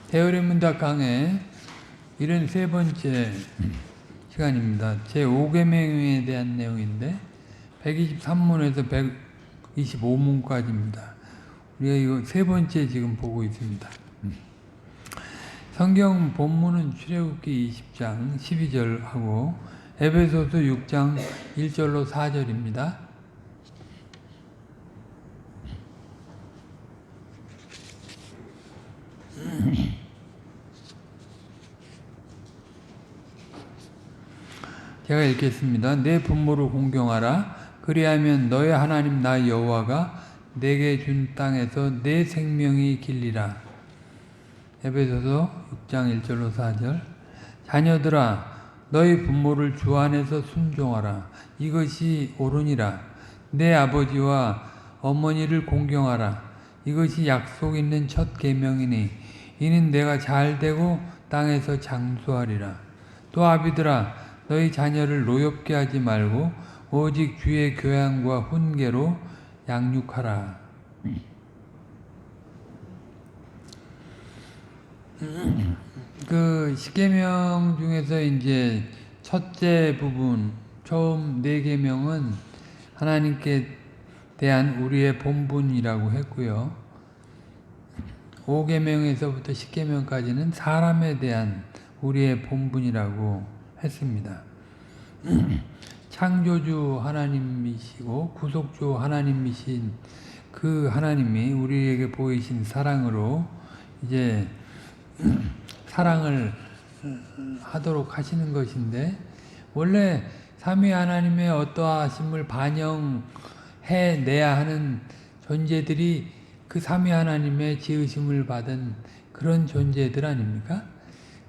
대어뢰문답 강의 73번째 시간입니다. 제5계명에 대한 내용인데 123문에서 125문까지입니다. 우리가 이거 세 번째 지금 보고 있습니다. 성경 본문은 출애굽기 20장 12절하고 에베소서 6장 1절로 4절입니다. 제가 읽겠습니다. 내 부모를 공경하라. 그리하면 너의 하나님 나 여호와가 내게 준 땅에서 내 생명이 길리라. 에베소서 6장 1절로 4절. 자녀들아 너희 부모를 주 안에서 순종하라. 이것이 옳으니라. 내 아버지와 어머니를 공경하라. 이것이 약속 있는 첫 계명이니 이는 내가 잘되고 땅에서 장수하리라. 또 아비들아 너희 자녀를 노엽게 하지 말고 오직 주의 교양과 훈계로 양육하라. 그 십계명 중에서 이제 첫째 부분, 처음 네 계명은 하나님께 대한 우리의 본분이라고 했고요. 5계명에서부터 10계명까지는 사람에 대한 우리의 본분이라고 했습니다. 창조주 하나님이시고 구속주 하나님이신 그 하나님이 우리에게 보이신 사랑으로 이제 사랑을 하도록 하시는 것인데, 원래 삼위 하나님의 어떠하심을 반영해내야 하는 존재들이 그 삼위 하나님의 지으심을 받은 그런 존재들 아닙니까?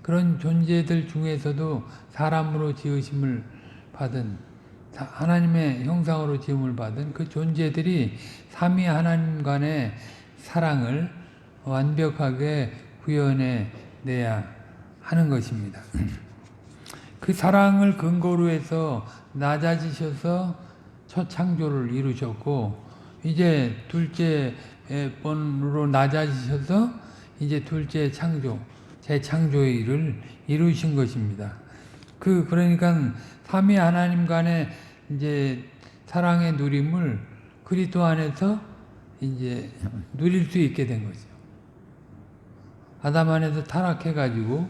그런 존재들 중에서도 사람으로 지으심을 받은, 하나님의 형상으로 지음을 받은 그 존재들이 삼위 하나님 간의 사랑을 완벽하게 구현해내야 하는 것입니다. 그 사랑을 근거로 해서 낮아지셔서 첫 창조를 이루셨고, 이제 둘째 번으로 낮아지셔서 이제 둘째 창조, 재창조의 일을 이루신 것입니다. 그러니까 삼위 하나님 간의 이제 사랑의 누림을 그리스도 안에서 이제 누릴 수 있게 된 거죠. 아담 안에서 타락해가지고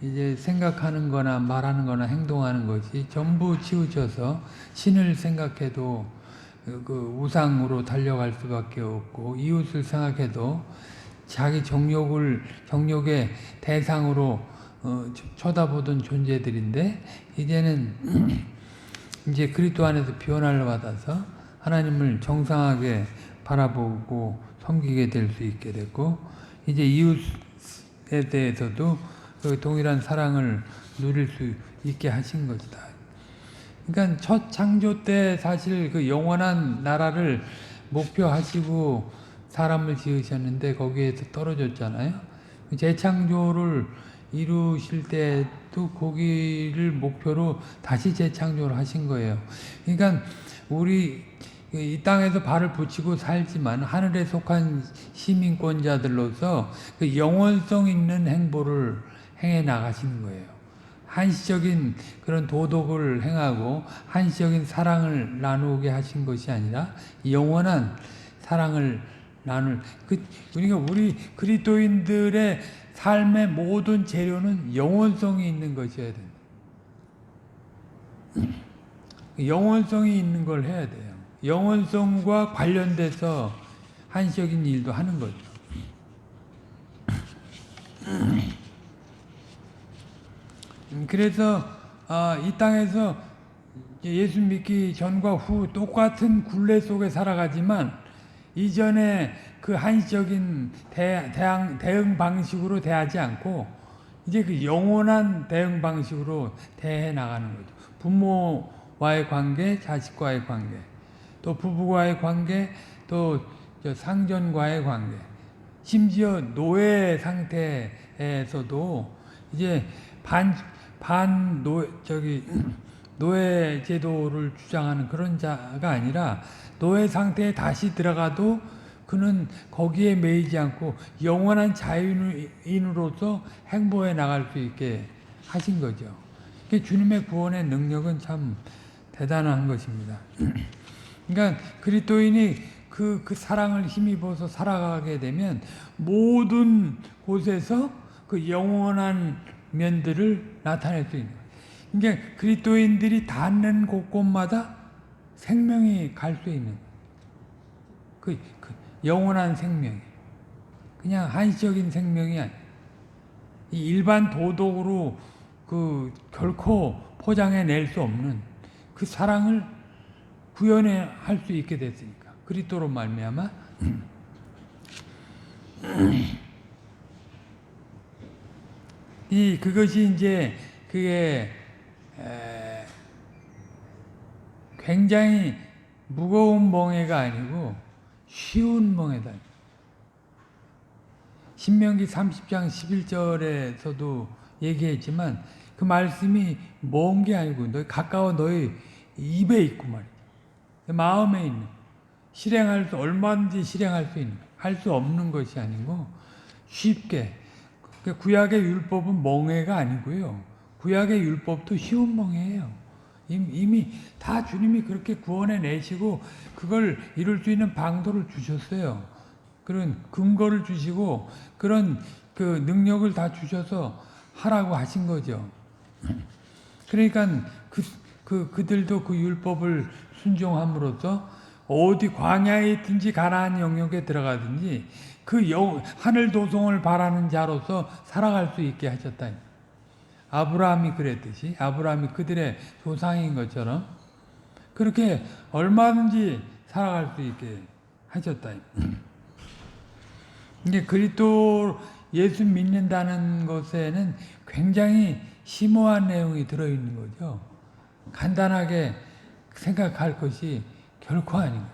이제 생각하는 거나 말하는 거나 행동하는 것이 전부 치우쳐서 신을 생각해도 그 우상으로 달려갈 수밖에 없고, 이웃을 생각해도 자기 정욕의 대상으로 쳐다보던 존재들인데, 이제는 이제 그리스도 안에서 변화를 받아서 하나님을 정상하게 바라보고 섬기게 될 수 있게 됐고, 이제 이웃에 대해서도 그 동일한 사랑을 누릴 수 있게 하신 것이다. 그러니까 첫 창조 때 사실 그 영원한 나라를 목표하시고 사람을 지으셨는데 거기에서 떨어졌잖아요. 재창조를 이루실 때도 거기를 목표로 다시 재창조를 하신 거예요. 그러니까 우리 이 땅에서 발을 붙이고 살지만 하늘에 속한 시민권자들로서 그 영원성 있는 행보를 행해 나가시는 거예요. 한시적인 그런 도덕을 행하고 한시적인 사랑을 나누게 하신 것이 아니라 영원한 사랑을 나눌, 그러니까 우리 그리스도인들의 삶의 모든 재료는 영원성이 있는 것이어야 된다. 영원성이 있는 걸 해야 돼요. 영원성과 관련돼서 한시적인 일도 하는 거죠. 그래서 이 땅에서 예수 믿기 전과 후 똑같은 굴레 속에 살아가지만 이전에 그 한시적인 대응 방식으로 대하지 않고 이제 그 영원한 대응 방식으로 대해 나가는 거죠. 부모와의 관계, 자식과의 관계, 또 부부와의 관계, 또 상전과의 관계, 심지어 노예 상태에서도 이제 노예 제도를 주장하는 그런 자가 아니라 노예 상태에 다시 들어가도 그는 거기에 매이지 않고 영원한 자유인으로서 행보해 나갈 수 있게 하신 거죠. 주님의 구원의 능력은 참 대단한 것입니다. 그러니까 그리스도인이 그 사랑을 힘입어서 살아가게 되면 모든 곳에서 그 영원한 면들을 나타낼 수 있는 거예요. 그러니까 그리스도인들이 닿는 곳곳마다 생명이 갈 수 있는 그 영원한 생명이 그냥 한시적인 생명이 아니에요. 이 일반 도덕으로 결코 포장해낼 수 없는 그 사랑을 구현할 수 있게 됐으니까 그리스도로 말미암아 그것이 이제 그게 굉장히 무거운 멍해가 아니고 쉬운 멍해다. 신명기 30장 11절에서도 얘기했지만 그 말씀이 먼 게 아니고 가까워 너희 입에 있고 말이야. 마음에 있는 얼마든지 실행할 수 있는 할 수 없는 것이 아니고 쉽게 구약의 율법은 멍해가 아니고요. 구약의 율법도 쉬운 멍해예요. 이미 다 주님이 그렇게 구원해 내시고 그걸 이룰 수 있는 방도를 주셨어요. 그런 근거를 주시고 그런 그 능력을 다 주셔서 하라고 하신 거죠. 그러니까 그들도 그 율법을 순종함으로써 어디 광야에 있든지 가나안 영역에 들어가든지 하늘 도성을 바라는 자로서 살아갈 수 있게 하셨다. 아브라함이 그랬듯이 아브라함이 그들의 조상인 것처럼 그렇게 얼마든지 살아갈 수 있게 하셨다. 이게 그리스도 예수 믿는다는 것에는 굉장히 심오한 내용이 들어있는 거죠. 간단하게 생각할 것이 결코 아닙니다.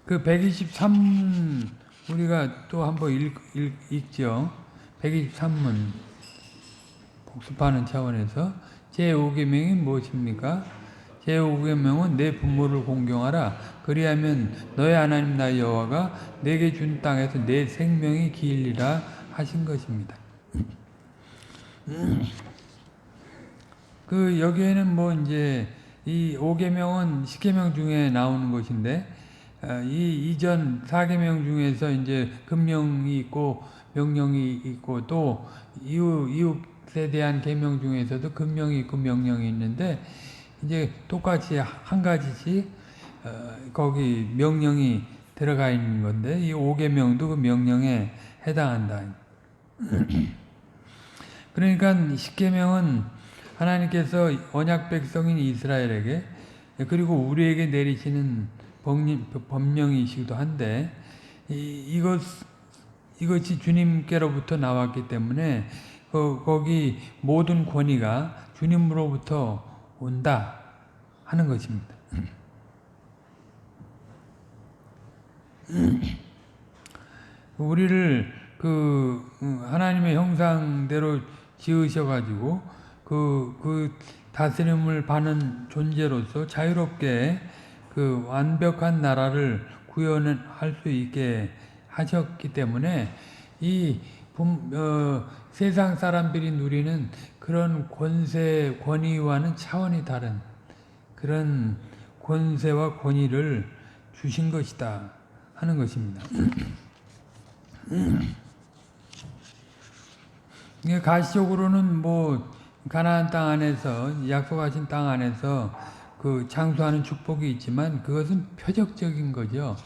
그 123문 우리가 또 한번 읽죠. 123문 복습하는 차원에서 제5계명이 무엇입니까? 제5계명은 내 부모를 공경하라. 그리하면 너의 하나님 나 여호와가 내게 준 땅에서 내 생명이 길리라 하신 것입니다. 여기에는 이제 이 5계명은 10계명 중에 나오는 것인데 이 이전 4계명 중에서 이제 금령이 있고 명령이 있고 또 이웃에 대한 계명 중에서도 금령이 있고 명령이 있는데 이제 똑같이 한 가지씩 거기 명령이 들어가 있는 건데 이 5계명도 그 명령에 해당한다. 그러니까 10계명은 하나님께서 언약 백성인 이스라엘에게 그리고 우리에게 내리시는 법령이시기도 한데 이것이 주님께로부터 나왔기 때문에 거기 모든 권위가 주님으로부터 온다 하는 것입니다. 우리를 하나님의 형상대로 지으셔가지고 그 다스림을 받는 존재로서 자유롭게 완벽한 나라를 구현할 수 있게 하셨기 때문에 세상 사람들이 누리는 그런 권위와는 차원이 다른 그런 권세와 권위를 주신 것이다 하는 것입니다. 가시적으로는 가나안 땅 안에서 약속하신 땅 안에서 장수하는 축복이 있지만 그것은 표적적인 거죠.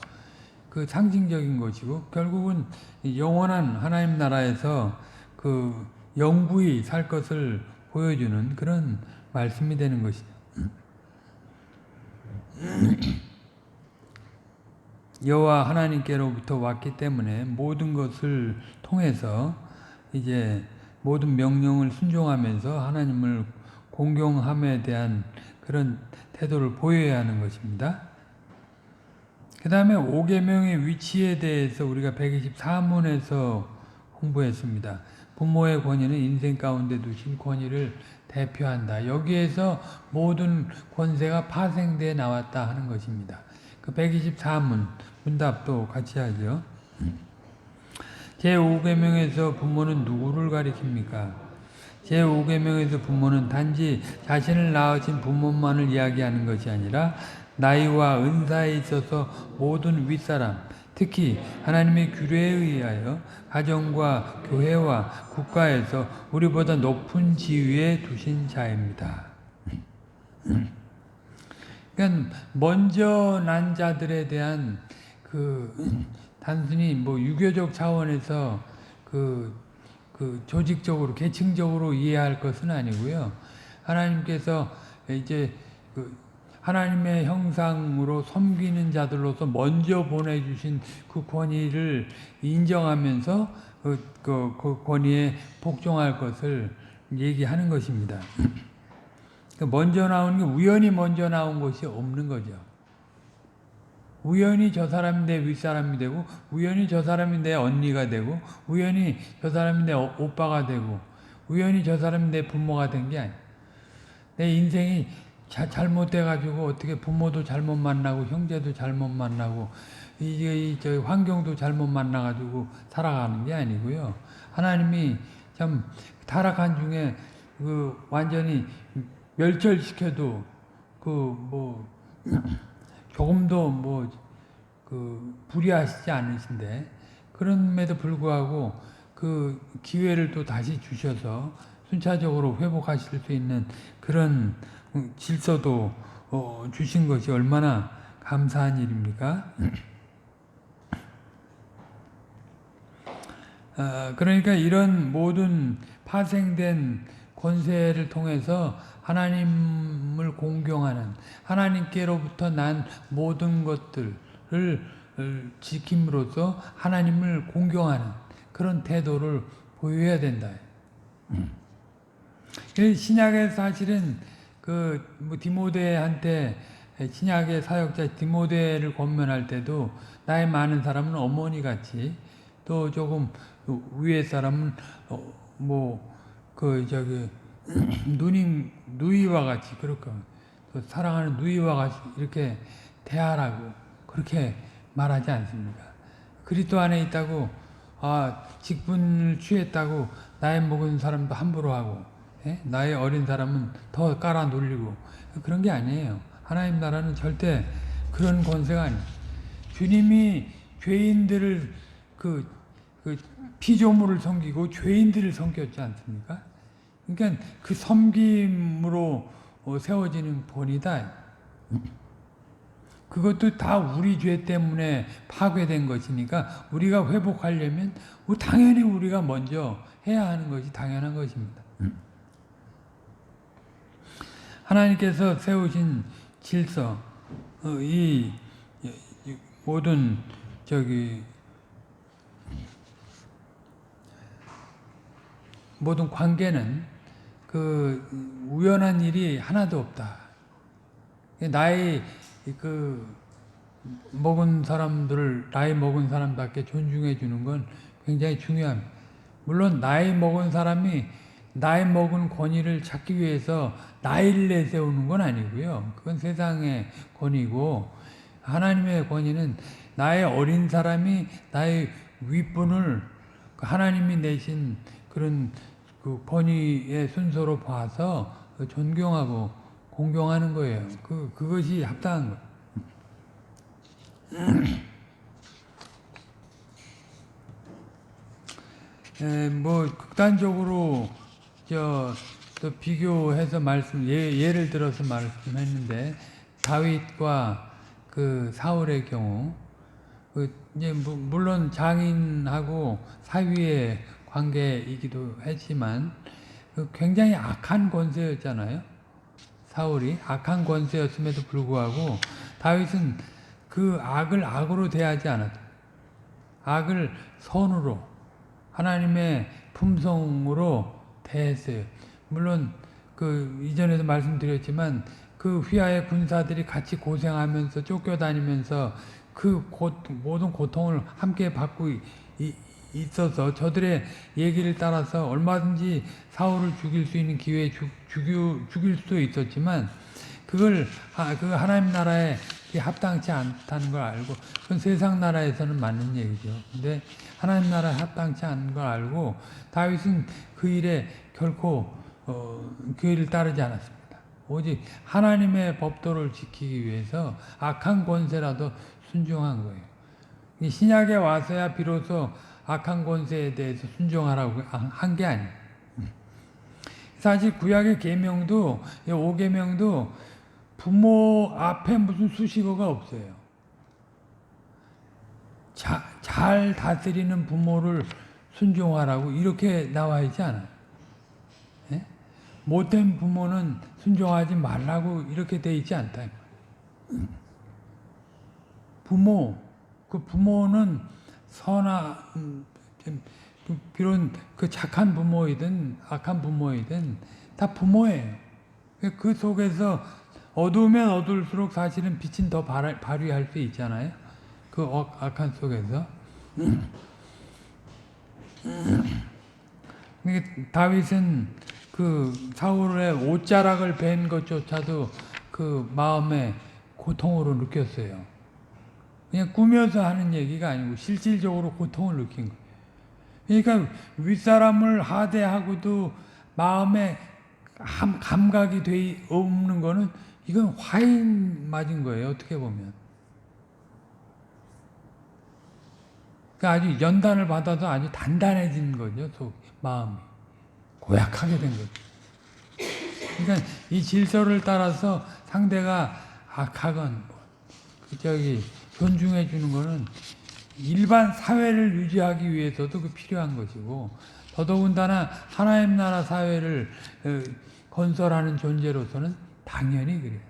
상징적인 것이고 결국은 영원한 하나님 나라에서 영구히 살 것을 보여주는 그런 말씀이 되는 것이죠. 여호와 하나님께로부터 왔기 때문에 모든 것을 통해서 이제 모든 명령을 순종하면서 하나님을 공경함에 대한 그런 태도를 보여야 하는 것입니다. 그 다음에 5계명의 위치에 대해서 우리가 124문에서 공부했습니다. 부모의 권위는 인생 가운데 두신 권위를 대표한다. 여기에서 모든 권세가 파생되어 나왔다 하는 것입니다. 그 124문 문답도 같이 하죠. 제5계명에서 부모는 누구를 가리킵니까? 제5계명에서 부모는 단지 자신을 낳으신 부모만을 이야기하는 것이 아니라 나이와 은사에 있어서 모든 윗사람, 특히 하나님의 규례에 의하여 가정과 교회와 국가에서 우리보다 높은 지위에 두신 자입니다. 그러니까 먼저 난 자들에 대한 단순히 뭐 유교적 차원에서 조직적으로 계층적으로 이해할 것은 아니고요. 하나님께서 이제 하나님의 형상으로 섬기는 자들로서 먼저 보내주신 그 권위를 인정하면서 그 권위에 복종할 것을 얘기하는 것입니다. 먼저 나오는 게 우연히 먼저 나온 것이 없는 거죠. 우연히 저 사람이 내 윗사람이 되고 우연히 저 사람이 내 언니가 되고 우연히 저 사람이 내 오빠가 되고 우연히 저 사람이 내 부모가 된 게 아니에요. 내 인생이 잘못돼가지고 어떻게 부모도 잘못 만나고 형제도 잘못 만나고 저 환경도 잘못 만나가지고 살아가는 게 아니고요. 하나님이 참 타락한 중에 완전히 멸절시켜도 조금도 불의하시지 않으신데 그럼에도 불구하고 그 기회를 또 다시 주셔서 순차적으로 회복하실 수 있는 그런 질서도 주신 것이 얼마나 감사한 일입니까? 그러니까 이런 모든 파생된 권세를 통해서 하나님을 공경하는, 하나님께로부터 난 모든 것들을 지킴으로써 하나님을 공경하는 그런 태도를 보여야 된다. 신약의 사실은 디모데한테 신약의 사역자 디모데를 권면할 때도 나이 많은 사람은 어머니같이 또 조금 위에 사람은 누이와 같이 그렇게 사랑하는 누이와 같이 이렇게 대하라고 그렇게 말하지 않습니까? 그리스도 안에 있다고 직분을 취했다고 나이 먹은 사람도 함부로 하고 나이 어린 사람은 더 깔아 놀리고 그런 게 아니에요. 하나님 나라는 절대 그런 권세가 아니에요. 주님이 죄인들을 피조물을 섬기고 죄인들을 섬겼지 않습니까? 그러니까 그 섬김으로 세워지는 본이다. 그것도 다 우리 죄 때문에 파괴된 것이니까 우리가 회복하려면 당연히 우리가 먼저 해야 하는 것이 당연한 것입니다. 하나님께서 세우신 질서, 이 모든 모든 관계는 우연한 일이 하나도 없다. 나이 먹은 사람들을 나이 먹은 사람답게 존중해 주는 건 굉장히 중요합니다. 물론 나이 먹은 사람이 나이 먹은 권위를 찾기 위해서 나이를 내세우는 건 아니고요. 그건 세상의 권위고 하나님의 권위는 나이 어린 사람이 나의 윗분을 하나님이 내신 그런 권위의 순서로 봐서 존경하고 공경하는 거예요. 그것이 합당한 거예요. 극단적으로 또 비교해서 예를 들어서 말씀했는데 다윗과 사울의 경우 이제 물론 장인하고 사위의 관계이기도 했지만 굉장히 악한 권세였잖아요. 사울이 악한 권세였음에도 불구하고 다윗은 그 악을 악으로 대하지 않았다. 악을 선으로 하나님의 품성으로 대했어요. 물론 이전에도 말씀드렸지만 그 휘하의 군사들이 같이 고생하면서 쫓겨다니면서 모든 고통을 함께 받고 있어서 저들의 얘기를 따라서 얼마든지 사울을 죽일 수 있는 기회에 죽일 수도 있었지만 그걸 그 하나님 나라에 합당치 않다는 걸 알고 그건 세상 나라에서는 맞는 얘기죠. 근데 하나님 나라에 합당치 않은 걸 알고 다윗은 그 일에 결코 그 일을 따르지 않았습니다. 오직 하나님의 법도를 지키기 위해서 악한 권세라도 순종한 거예요. 신약에 와서야 비로소 악한 권세에 대해서 순종하라고 한 게 아니에요. 사실 구약의 계명도 5계명도 부모 앞에 무슨 수식어가 없어요. 잘 다스리는 부모를 순종하라고 이렇게 나와 있지 않아요. 예? 못된 부모는 순종하지 말라고 이렇게 돼 있지 않다. 그 부모는 비록 그 착한 부모이든 악한 부모이든 다 부모예요. 그 속에서 어두우면 어두울수록 사실은 빛은 더 발휘할 수 있잖아요. 그 악한 속에서. 다윗은 그 사울의 옷자락을 벤 것조차도 그 마음에 고통으로 느꼈어요. 그냥 꾸며서 하는 얘기가 아니고 실질적으로 고통을 느낀 거예요. 그러니까 윗사람을 하대하고도 마음에 감각이 없는 거는 이건 화인 맞은 거예요. 어떻게 보면. 그러니까 아주 연단을 받아서 아주 단단해진 거죠. 마음이. 고약하게 된 거죠. 그러니까 이 질서를 따라서 상대가 악하건 존중해 주는 거는 일반 사회를 유지하기 위해서도 그 필요한 것이고 더더군다나 하나님 나라 사회를 건설하는 존재로서는 당연히 그래요.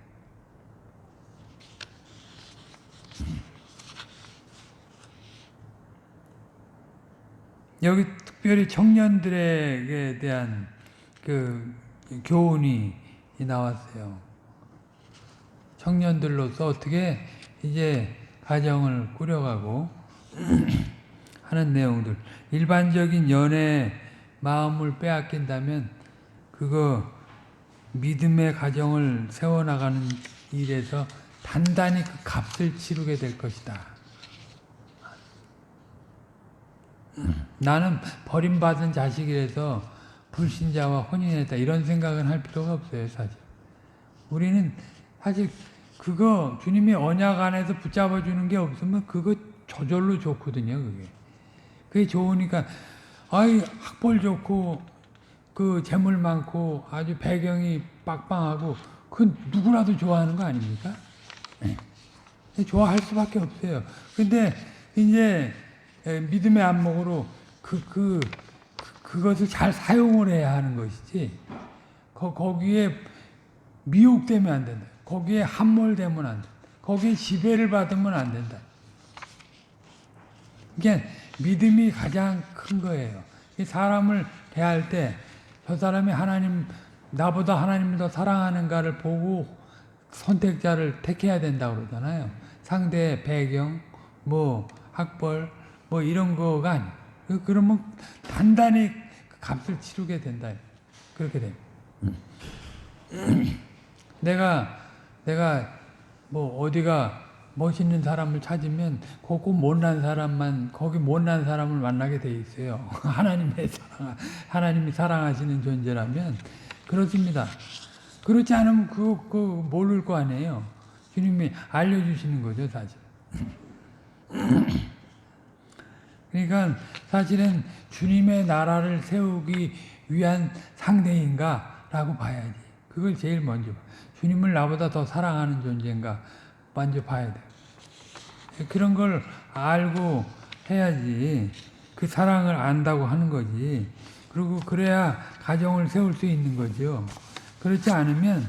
여기 특별히 청년들에게 대한 그 교훈이 나왔어요. 청년들로서 어떻게 이제 가정을 꾸려가고 하는 내용들. 일반적인 연애 마음을 빼앗긴다면 그거 믿음의 가정을 세워나가는 일에서 단단히 그 값을 치르게 될 것이다. 나는 버림받은 자식이라서 불신자와 혼인했다 이런 생각은 할 필요가 없어요. 사실 우리는 사실 그거 주님이 언약 안에서 붙잡아 주는 게 없으면 그거 저절로 좋거든요. 그게 좋으니까 학벌 좋고 그 재물 많고 아주 배경이 빵빵하고 그 누구라도 좋아하는 거 아닙니까? 네. 좋아할 수밖에 없어요. 근데 이제 믿음의 안목으로 그것을 잘 사용을 해야 하는 것이지 거기에 미혹되면 안 된다. 거기에 함몰되면 안 된다. 거기에 지배를 받으면 안 된다. 그러니까 믿음이 가장 큰 거예요. 사람을 대할 때 저 사람이 나보다 하나님을 더 사랑하는가를 보고 선택자를 택해야 된다고 그러잖아요. 상대의 배경, 학벌, 이런 거가 아니에요. 그러면 단단히 값을 치르게 된다. 그렇게 돼요. 내가 어디가 멋있는 사람을 찾으면 거기 못난 사람을 만나게 돼 있어요. 하나님이 사랑하시는 존재라면 그렇습니다. 그렇지 않으면 그거 모를 거 아니에요. 주님이 알려주시는 거죠, 사실. 그러니까 사실은 주님의 나라를 세우기 위한 상대인가라고 봐야지. 그걸 제일 먼저 봐. 주님을 나보다 더 사랑하는 존재인가 먼저 봐야 돼. 그런 걸 알고 해야지. 그 사랑을 안다고 하는 거지. 그리고 그래야 가정을 세울 수 있는 거죠. 그렇지 않으면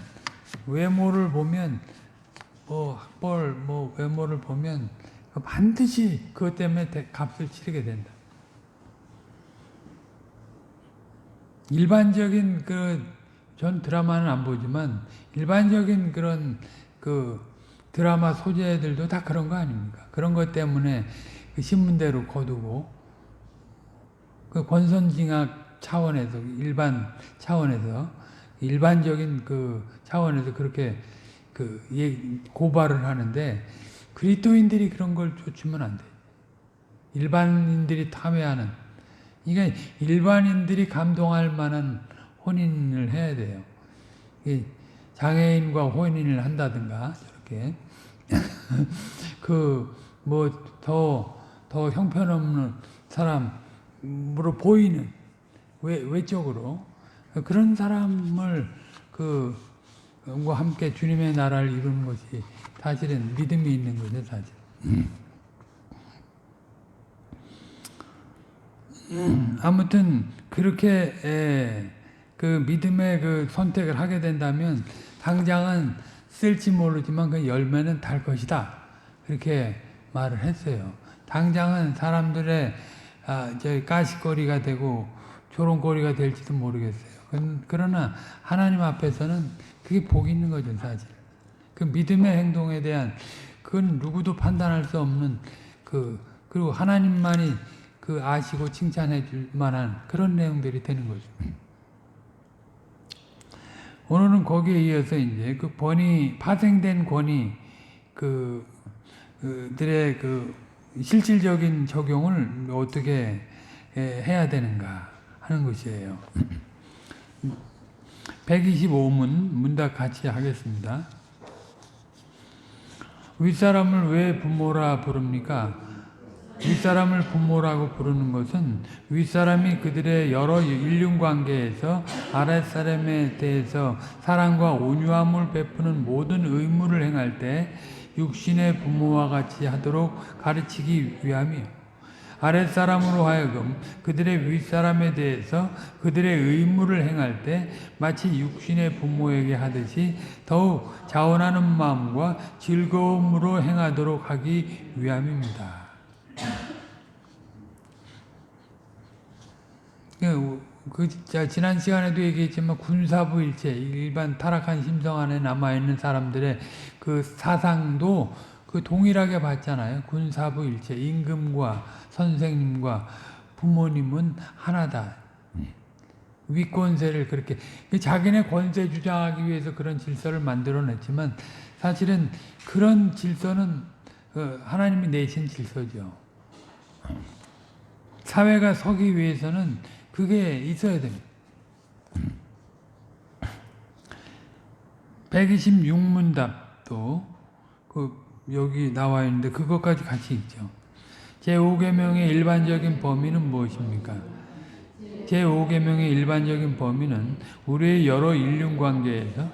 외모를 보면 학벌 외모를 보면 반드시 그것 때문에 값을 치르게 된다. 일반적인 전 드라마는 안 보지만 일반적인 그런 드라마 소재들도 다 그런 거 아닙니까? 그런 것 때문에 그 신문대로 거두고 그 권선징악 차원에서 일반 차원에서 일반적인 그 차원에서 그렇게 그 고발을 하는데 그리스도인들이 그런 걸 쫓으면 안 돼. 일반인들이 탐해하는. 그러니까 일반인들이 감동할 만한 혼인을 해야 돼요. 장애인과 혼인을 한다든가 저렇게 그 뭐 더 형편없는 사람으로 보이는 외적으로 그런 사람을 과 함께 주님의 나라를 이루는 것이 사실은 믿음이 있는 거죠, 사실. 아무튼 그렇게 그 믿음의 그 선택을 하게 된다면 당장은 쓸지 모르지만 그 열매는 달 것이다. 그렇게 말을 했어요. 당장은 사람들의 가시거리가 되고 조롱거리가 될지도 모르겠어요. 그러나 하나님 앞에서는 그게 복이 있는 거죠, 사실. 그 믿음의 행동에 대한 그건 누구도 판단할 수 없는 그리고 하나님만이 그 아시고 칭찬해 줄 만한 그런 내용들이 되는 거죠. 오늘은 거기에 이어서 이제 그 파생된 권위 들의 그 실질적인 적용을 어떻게 해야 되는가 하는 것이에요. 125문 문답 같이 하겠습니다. 윗사람을 왜 부모라 부릅니까? 윗사람을 부모라고 부르는 것은 윗사람이 그들의 여러 인륜관계에서 아랫사람에 대해서 사랑과 온유함을 베푸는 모든 의무를 행할 때 육신의 부모와 같이 하도록 가르치기 위함이요. 아랫사람으로 하여금 그들의 윗사람에 대해서 그들의 의무를 행할 때 마치 육신의 부모에게 하듯이 더욱 자원하는 마음과 즐거움으로 행하도록 하기 위함입니다. 지난 시간에도 얘기했지만 군사부일체, 일반 타락한 심성 안에 남아있는 사람들의 그 사상도 그 동일하게 봤잖아요. 군사부일체, 임금과 선생님과 부모님은 하나다. 윗권세를 그렇게 자기네 권세 주장하기 위해서 그런 질서를 만들어냈지만 사실은 그런 질서는 하나님이 내신 질서죠. 사회가 서기 위해서는 그게 있어야 됩니다. 126문답도 여기 나와 있는데 그것까지 같이 있죠. 제5계명의 일반적인 범위는 무엇입니까? 제5계명의 일반적인 범위는 우리의 여러 인륜관계에서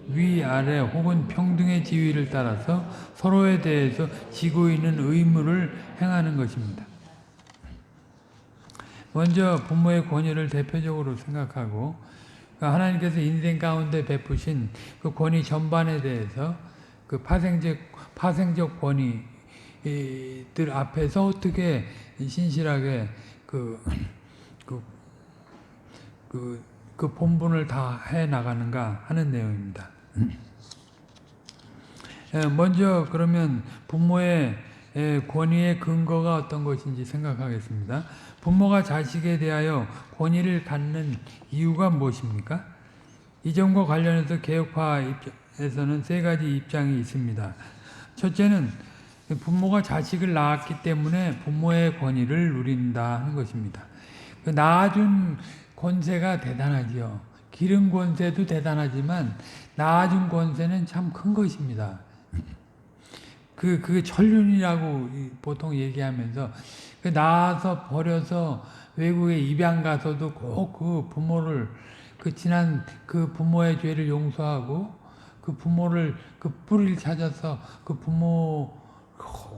위아래 혹은 평등의 지위를 따라서 서로에 대해서 지고 있는 의무를 행하는 것입니다. 먼저 부모의 권위를 대표적으로 생각하고 하나님께서 인생 가운데 베푸신 그 권위 전반에 대해서 그 파생적 권위들 앞에서 어떻게 신실하게 그 본분을 다 해 나가는가 하는 내용입니다. 먼저 그러면 부모의 권위의 근거가 어떤 것인지 생각하겠습니다. 부모가 자식에 대하여 권위를 갖는 이유가 무엇입니까? 이 점과 관련해서 개혁파에서는 세 가지 입장이 있습니다. 첫째는 부모가 자식을 낳았기 때문에 부모의 권위를 누린다 하는 것입니다. 낳아준 권세가 대단하지요. 기른 권세도 대단하지만 낳아준 권세는 참 큰 것입니다. 그게 천륜이라고 보통 얘기하면서 낳아서 버려서 외국에 입양 가서도 꼭 그 부모를 지난 그 부모의 죄를 용서하고 그 부모를 그 뿌리를 찾아서 그 부모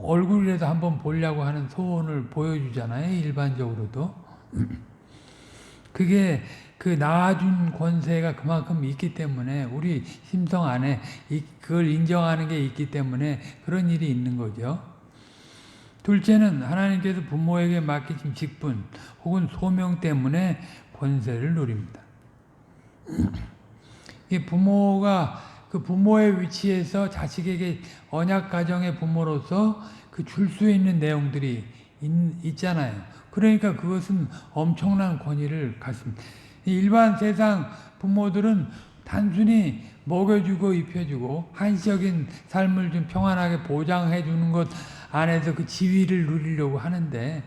얼굴이라도 한번 보려고 하는 소원을 보여주잖아요. 일반적으로도. 그게 그 낳아준 권세가 그만큼 있기 때문에 우리 심성 안에 그걸 인정하는 게 있기 때문에 그런 일이 있는 거죠. 둘째는 하나님께서 부모에게 맡기신 직분 혹은 소명 때문에 권세를 누립니다. 부모가 그 부모의 위치에서 자식에게 언약 가정의 부모로서 그 줄 수 있는 내용들이 있잖아요. 그러니까 그것은 엄청난 권위를 갖습니다. 일반 세상 부모들은 단순히 먹여주고 입혀주고 한시적인 삶을 좀 평안하게 보장해 주는 것 안에서 그 지위를 누리려고 하는데,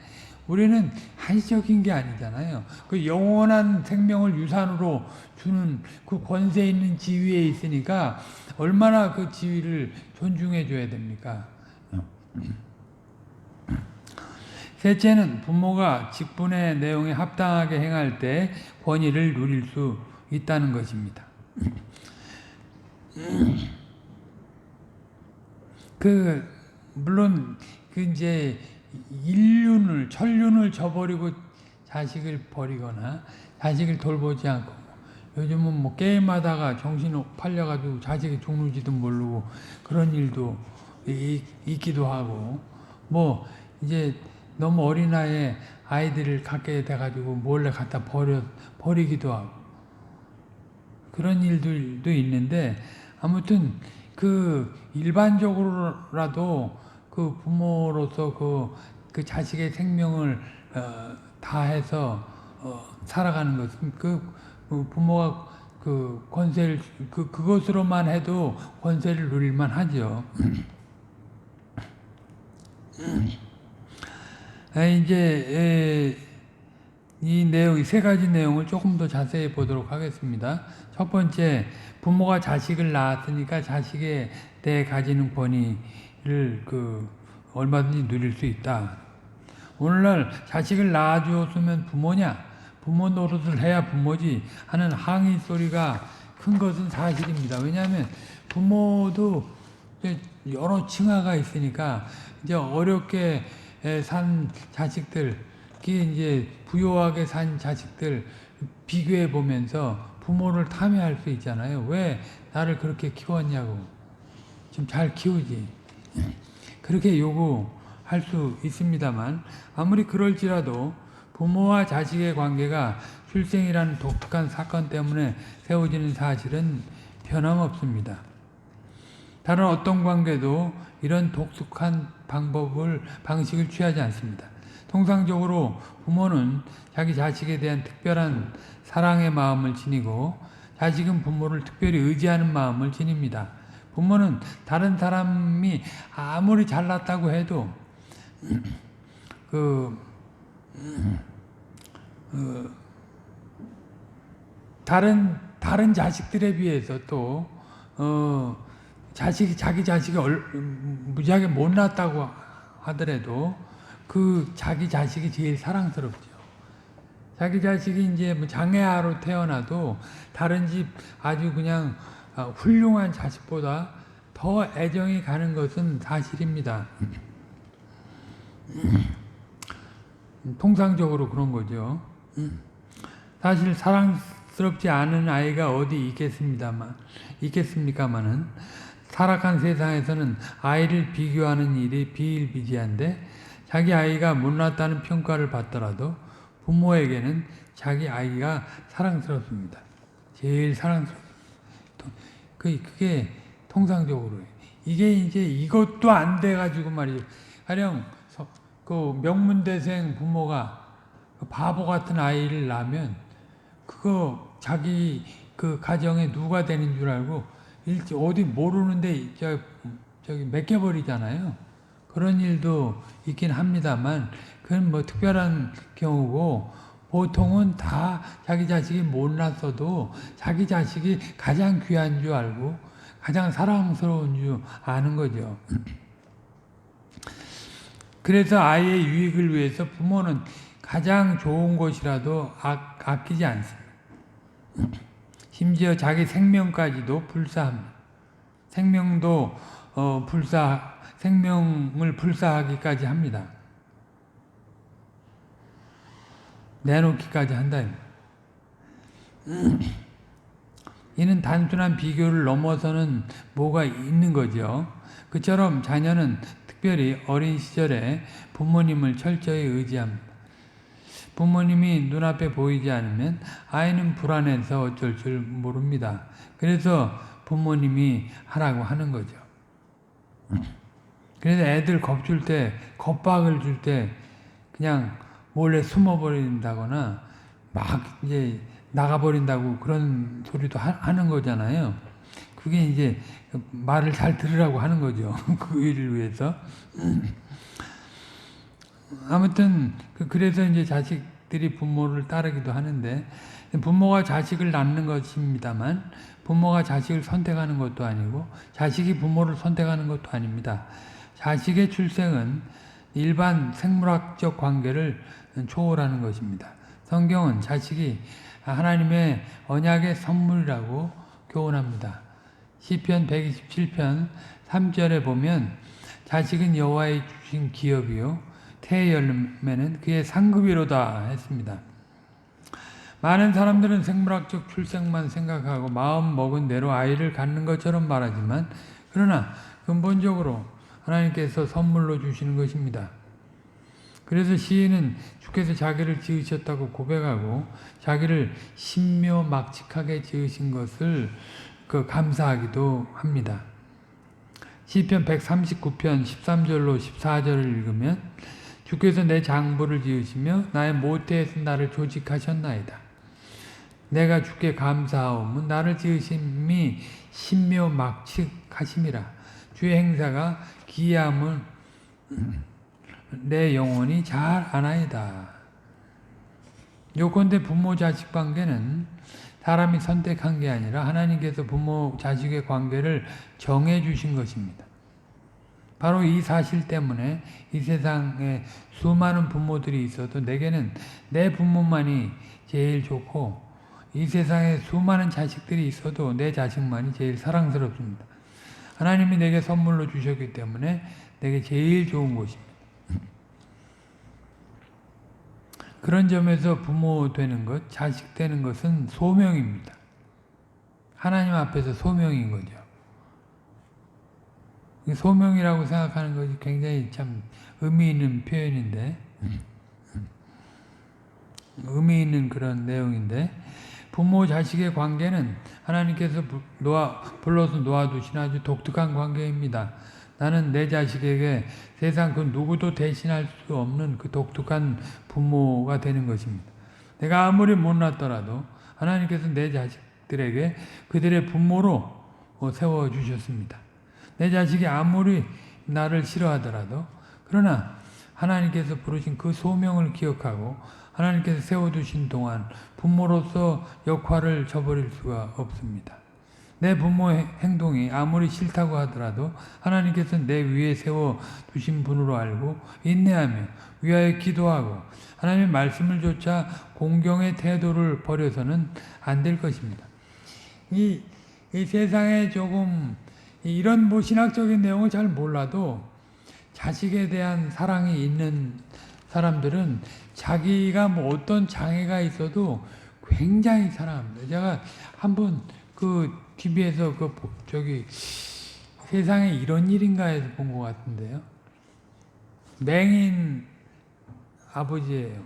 우리는 한시적인 게 아니잖아요. 그 영원한 생명을 유산으로 주는 그 권세 있는 지위에 있으니까 얼마나 그 지위를 존중해 줘야 됩니까? 셋째는 부모가 직분의 내용에 합당하게 행할 때 권위를 누릴 수 있다는 것입니다. 물론 이제 천륜을 저버리고 자식을 버리거나 자식을 돌보지 않고, 요즘은 뭐 게임하다가 정신 팔려가지고 자식이 죽는지도 모르고 그런 일도 있기도 하고, 뭐 이제 너무 어린 나이에 아이들을 갖게 돼가지고 몰래 갖다 버리기도 하고 그런 일들도 있는데, 아무튼 일반적으로라도 그 부모로서 그 자식의 생명을 다해서 살아가는 것은 부모가 권세를 그것으로만 해도 권세를 누릴만 하죠. 이제 이 세 가지 내용을 조금 더 자세히 보도록 하겠습니다. 첫 번째, 부모가 자식을 낳았으니까 자식에 대해 가지는 권위를 얼마든지 누릴 수 있다. 오늘날 자식을 낳아주었으면 부모냐, 부모 노릇을 해야 부모지 하는 항의 소리가 큰 것은 사실입니다. 왜냐하면 부모도 여러 층하가 있으니까 이제 어렵게 산 자식들, 이제 부유하게 산 자식들 비교해 보면서 부모를 탐해할 수 있잖아요. 왜 나를 그렇게 키웠냐고. 좀 잘 키우지. 그렇게 요구할 수 있습니다만, 아무리 그럴지라도 부모와 자식의 관계가 출생이라는 독특한 사건 때문에 세워지는 사실은 변함없습니다. 다른 어떤 관계도 이런 독특한 방식을 취하지 않습니다. 통상적으로 부모는 자기 자식에 대한 특별한 사랑의 마음을 지니고, 자식은 부모를 특별히 의지하는 마음을 지닙니다. 부모는 다른 사람이 아무리 잘났다고 해도 다른 자식들에 비해서 또 자기 자식이 무지하게 못났다고 하더라도 자기 자식이 제일 사랑스럽죠. 자기 자식이 이제 장애아로 태어나도 다른 집 아주 그냥 훌륭한 자식보다 더 애정이 가는 것은 사실입니다. 통상적으로 그런 거죠. 사실 사랑스럽지 않은 아이가 어디 있겠습니까마는 타락한 세상에서는 아이를 비교하는 일이 비일비재한데, 자기 아이가 못났다는 평가를 받더라도 부모에게는 자기 아이가 사랑스럽습니다. 제일 사랑스럽습니다. 그게 통상적으로. 이게 이제 이것도 안 돼가지고 말이죠. 가령 명문대생 부모가 바보 같은 아이를 낳으면 그거 자기 가정에 누가 되는 줄 알고 어디 모르는데 저기 맡겨버리잖아요. 그런 일도 있긴 합니다만, 그건 뭐 특별한 경우고, 보통은 다 자기 자식이 못났어도 자기 자식이 가장 귀한 줄 알고 가장 사랑스러운 줄 아는 거죠. 그래서 아이의 유익을 위해서 부모는 가장 좋은 것이라도 아끼지 않습니다. 심지어 자기 생명까지도 불사합니다. 생명을 불사하기까지 합니다. 내놓기까지 한다. 이는 단순한 비교를 넘어서는 뭐가 있는 거죠. 그처럼 자녀는 특별히 어린 시절에 부모님을 철저히 의지합니다. 부모님이 눈앞에 보이지 않으면 아이는 불안해서 어쩔 줄 모릅니다. 그래서 부모님이 하라고 하는 거죠. 그래서 애들 겁박을 줄 때 그냥 몰래 숨어버린다거나 막 이제 나가버린다고 그런 소리도 하는 거잖아요. 그게 이제 말을 잘 들으라고 하는 거죠. 그 일을 위해서. 아무튼 그래서 이제 자식들이 부모를 따르기도 하는데, 부모가 자식을 낳는 것입니다만 부모가 자식을 선택하는 것도 아니고 자식이 부모를 선택하는 것도 아닙니다. 자식의 출생은 일반 생물학적 관계를 초월하는 것입니다. 성경은 자식이 하나님의 언약의 선물이라고 교훈합니다. 시편 127편 3절에 보면 자식은 여호와의 주신 기업이요 태의 열매는 그의 상급이로다 했습니다. 많은 사람들은 생물학적 출생만 생각하고 마음 먹은 대로 아이를 갖는 것처럼 말하지만, 그러나 근본적으로 하나님께서 선물로 주시는 것입니다. 그래서 시인은 주께서 자기를 지으셨다고 고백하고 자기를 신묘막측하게 지으신 것을 감사하기도 합니다. 시편 139편 13절로 14절을 읽으면 주께서 내 장부를 지으시며 나의 모태에서 나를 조직하셨나이다. 내가 주께 감사하오면 나를 지으심이 신묘막측하심이라. 주의 행사가 기이함을 내 영혼이 잘 아나이다. 요컨대 부모 자식 관계는 사람이 선택한 게 아니라 하나님께서 부모 자식의 관계를 정해 주신 것입니다. 바로 이 사실 때문에 이 세상에 수많은 부모들이 있어도 내게는 내 부모만이 제일 좋고, 이 세상에 수많은 자식들이 있어도 내 자식만이 제일 사랑스럽습니다. 하나님이 내게 선물로 주셨기 때문에 내게 제일 좋은 것입니다. 그런 점에서 부모 되는 것, 자식 되는 것은 소명입니다. 하나님 앞에서 소명인 거죠. 소명이라고 생각하는 것이 굉장히 참 의미 있는 표현인데, 의미 있는 그런 내용인데, 부모 자식의 관계는 하나님께서 불러서 놓아두신 아주 독특한 관계입니다. 나는 내 자식에게 세상 그 누구도 대신할 수 없는 그 독특한 부모가 되는 것입니다. 내가 아무리 못났더라도 하나님께서 내 자식들에게 그들의 부모로 세워주셨습니다. 내 자식이 아무리 나를 싫어하더라도, 그러나 하나님께서 부르신 그 소명을 기억하고 하나님께서 세워두신 동안 부모로서 역할을 저버릴 수가 없습니다. 내 부모의 행동이 아무리 싫다고 하더라도 하나님께서 내 위에 세워두신 분으로 알고 인내하며 위하여 기도하고 하나님의 말씀을 조차 공경의 태도를 버려서는 안 될 것입니다. 이 세상에 조금 이런 신학적인 내용을 잘 몰라도 자식에 대한 사랑이 있는 사람들은 자기가 어떤 장애가 있어도 굉장히 사랑합니다. 제가 한번 TV에서 세상에 이런 일인가 해서 본 것 같은데요. 맹인 아버지예요.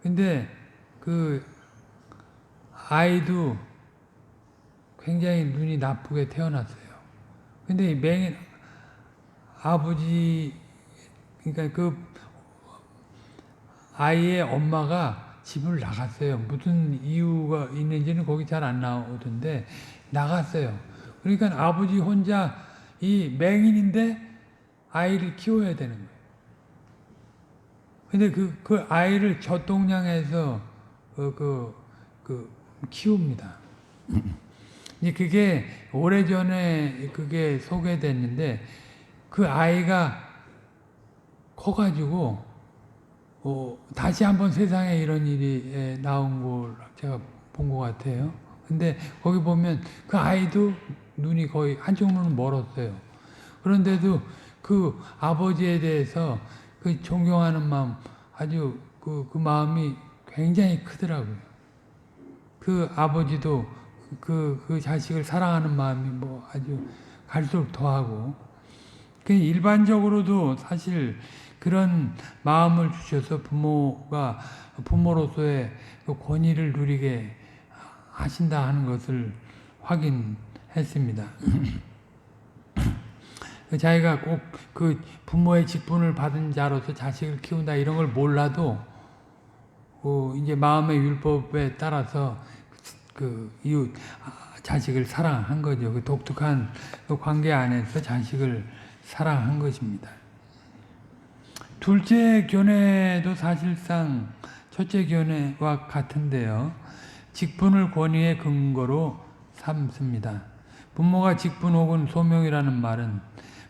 근데 아이도 굉장히 눈이 나쁘게 태어났어요. 근데 이 맹인 아버지, 그러니까 아이의 엄마가 집을 나갔어요. 무슨 이유가 있는지는 거기 잘 안 나오던데 나갔어요. 그러니까 아버지 혼자 이 맹인인데 아이를 키워야 되는 거예요. 근데 그 아이를 젖동량에서 키웁니다. 이제 그게 오래전에 그게 소개됐는데 그 아이가 커가지고 다시 한번 세상에 이런 일이 나온 걸 제가 본 것 같아요. 근데 거기 보면 그 아이도 눈이 거의 한쪽 눈은 멀었어요. 그런데도 그 아버지에 대해서 그 존경하는 마음, 아주 그 마음이 굉장히 크더라고요. 그 아버지도 그 자식을 사랑하는 마음이 아주 갈수록 더하고, 일반적으로도 사실 그런 마음을 주셔서 부모로서의 그 권위를 누리게 하신다 하는 것을 확인했습니다. 자기가 꼭 그 부모의 직분을 받은 자로서 자식을 키운다 이런 걸 몰라도 이제 마음의 율법에 따라서 그 이웃 자식을 사랑한 거죠. 그 독특한 그 관계 안에서 자식을 사랑한 것입니다. 둘째 견해도 사실상 첫째 견해와 같은데요. 직분을 권위의 근거로 삼습니다. 부모가 직분 혹은 소명이라는 말은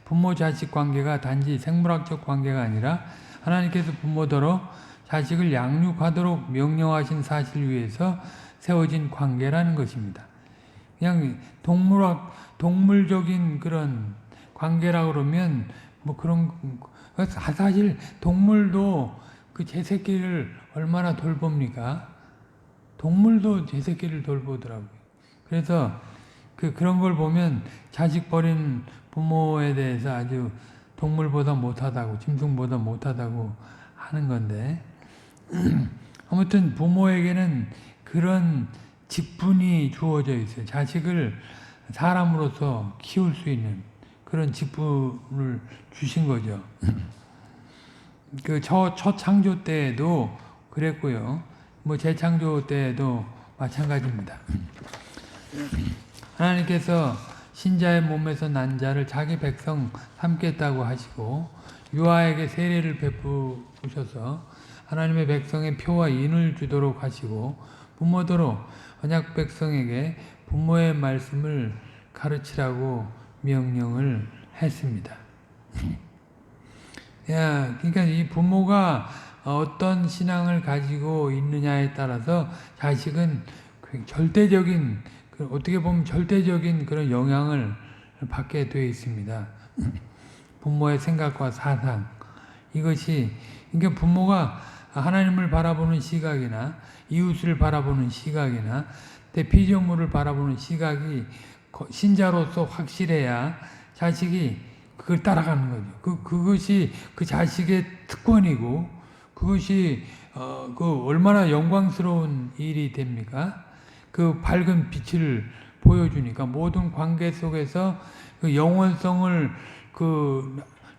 부모-자식 관계가 단지 생물학적 관계가 아니라 하나님께서 부모더러 자식을 양육하도록 명령하신 사실 위에서 세워진 관계라는 것입니다. 그냥 동물적인 그런 관계라 그러면 뭐 그런, 사실 동물도 그 제 새끼를 얼마나 돌봅니까? 동물도 제 새끼를 돌보더라고요. 그래서 그런 걸 보면 자식 버린 부모에 대해서 아주 동물보다 못하다고, 짐승보다 못하다고 하는 건데, 아무튼 부모에게는 그런 직분이 주어져 있어요. 자식을 사람으로서 키울 수 있는 그런 직분을 주신 거죠. 첫 창조 때에도 그랬고요. 뭐 재창조 때에도 마찬가지입니다. 하나님께서 신자의 몸에서 난 자를 자기 백성 삼겠다고 하시고 유아에게 세례를 베푸셔서 하나님의 백성의 표와 인을 주도록 하시고 부모더러 언약 백성에게 부모의 말씀을 가르치라고 명령을 했습니다. 그러니까 이 부모가 어떤 신앙을 가지고 있느냐에 따라서 자식은 절대적인, 어떻게 보면 절대적인 그런 영향을 받게 되어 있습니다. 부모의 생각과 사상, 이것이, 그러니까 부모가 하나님을 바라보는 시각이나 이웃을 바라보는 시각이나 피조물을 바라보는 시각이 신자로서 확실해야 자식이 그걸 따라가는 거죠. 그것이 그 자식의 특권이고 그것이 얼마나 영광스러운 일이 됩니까? 그 밝은 빛을 보여주니까 모든 관계 속에서 그 영원성을